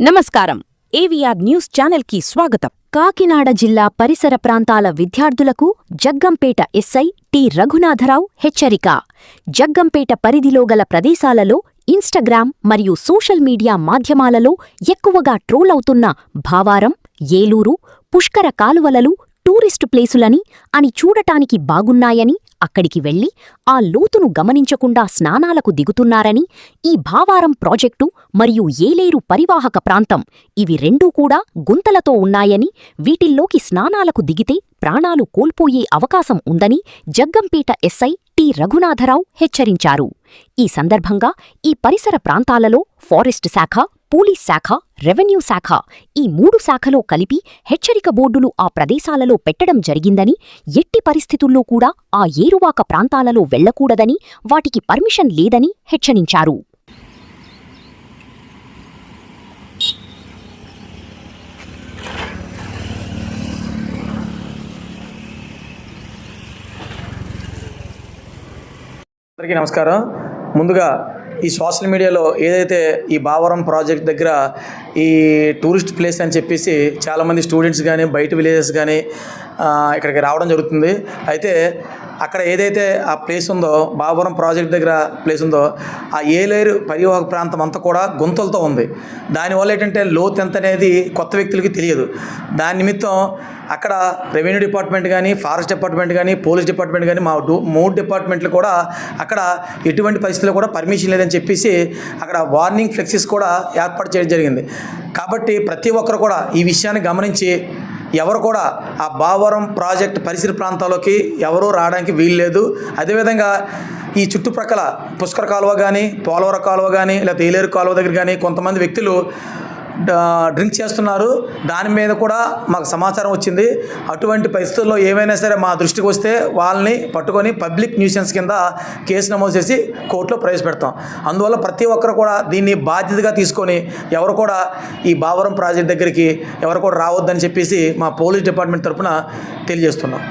నమస్కారం. AVR news ఛానల్కి స్వాగతం. కాకినాడ జిల్లా పరిసర ప్రాంతాల విద్యార్థులకు జగ్గంపేట ఎస్ఐ టి రఘునాథరావు హెచ్చరిక. జగ్గంపేట పరిధిలో గల ప్రదేశాలలో ఇన్స్టాగ్రామ్ మరియు సోషల్ మీడియా మాధ్యమాలలో ఎక్కువగా ట్రోల్ అవుతున్న భావారం, ఏలూరు, పుష్కర కాలువలలు టూరిస్టు ప్లేసులని అని చూడటానికి బాగున్నాయని అక్కడికి వెళ్లి ఆ లోతును గమనించకుండా స్నానాలకు దిగుతున్నారని, ఈ భావారం ప్రాజెక్టు మరియు ఏలేరు పరివాహక ప్రాంతం ఇవి రెండూ కూడా గుంతలతో ఉన్నాయని, వీటిల్లోకి స్నానాలకు దిగితే ప్రాణాలు కోల్పోయే అవకాశం ఉందని జగ్గంపేట ఎస్ఐ టి రఘునాథరావు హెచ్చరించారు. ఈ సందర్భంగా ఈ పరిసర ప్రాంతాలలో ఫారెస్ట్ శాఖ, పోలీస్ శాఖ, రెవెన్యూ శాఖ ఈ మూడు శాఖలో కలిపి హెచ్చరిక బోర్డులు ఆ ప్రదేశాలలో పెట్టడం జరిగిందని, ఎట్టి పరిస్థితుల్లో కూడా ఆ ఏరువాక ప్రాంతాలలో వెళ్లకూడదని, వాటికి పర్మిషన్ లేదని హెచ్చరించారు. అందరికీ నమస్కారం. ముందుగా ఈ సోషల్ మీడియాలో ఏదైతే ఈ భావరం ప్రాజెక్ట్ దగ్గర ఈ టూరిస్ట్ ప్లేస్ అని చెప్పేసి చాలామంది స్టూడెంట్స్ కానీ బయట విలేజెస్ కానీ ఇక్కడికి రావడం జరుగుతుంది. అయితే అక్కడ ఏదైతే ఆ ప్లేస్ ఉందో, భావరం ప్రాజెక్ట్ దగ్గర ప్లేస్ ఉందో, ఆ ఏలేరు పరివాహక ప్రాంతం అంతా కూడా గుంతలతో ఉంది. దానివల్ల ఏంటంటే లోతు ఎంత అనేది కొత్త వ్యక్తులకి తెలియదు. దాని నిమిత్తం అక్కడ రెవెన్యూ డిపార్ట్మెంట్ కానీ, ఫారెస్ట్ డిపార్ట్మెంట్ కానీ, పోలీస్ డిపార్ట్మెంట్ కానీ, మా మూడు డిపార్ట్మెంట్లు కూడా అక్కడ ఎటువంటి పరిస్థితుల్లో కూడా పర్మిషన్ లేదని చెప్పేసి అక్కడ వార్నింగ్ ఫ్లెక్సీస్ కూడా ఏర్పాటు చేయడం జరిగింది. కాబట్టి ప్రతి ఒక్కరు కూడా ఈ విషయాన్ని గమనించి ఎవరు కూడా ఆ భావరం ప్రాజెక్ట్ పరిసర ప్రాంతాల్లోకి ఎవరూ రావడానికి వీల్లేదు. అదేవిధంగా ఈ చుట్టుప్రక్కల పుష్కర కాలువ కానీ, పోలవరం కాలువ కానీ, లేకపోతే ఏలేరు కాలువ దగ్గర కానీ కొంతమంది వ్యక్తులు డ్రింక్ చేస్తున్నారు. దాని మీద కూడా మాకు సమాచారం వచ్చింది. అటువంటి పరిస్థితుల్లో ఏవైనా సరే మా దృష్టికి వస్తే వాళ్ళని పట్టుకొని పబ్లిక్ న్యూసెన్స్ కింద కేసు నమోదు చేసి కోర్టులో ప్రవేశపెడతాం. అందువల్ల ప్రతి ఒక్కరు కూడా దీన్ని బాధ్యతగా తీసుకొని ఎవరు కూడా ఈ భావరం ప్రాజెక్ట్ దగ్గరికి ఎవరు కూడా రావద్దని చెప్పేసి మా పోలీస్ డిపార్ట్మెంట్ తరఫున తెలియజేస్తున్నాం.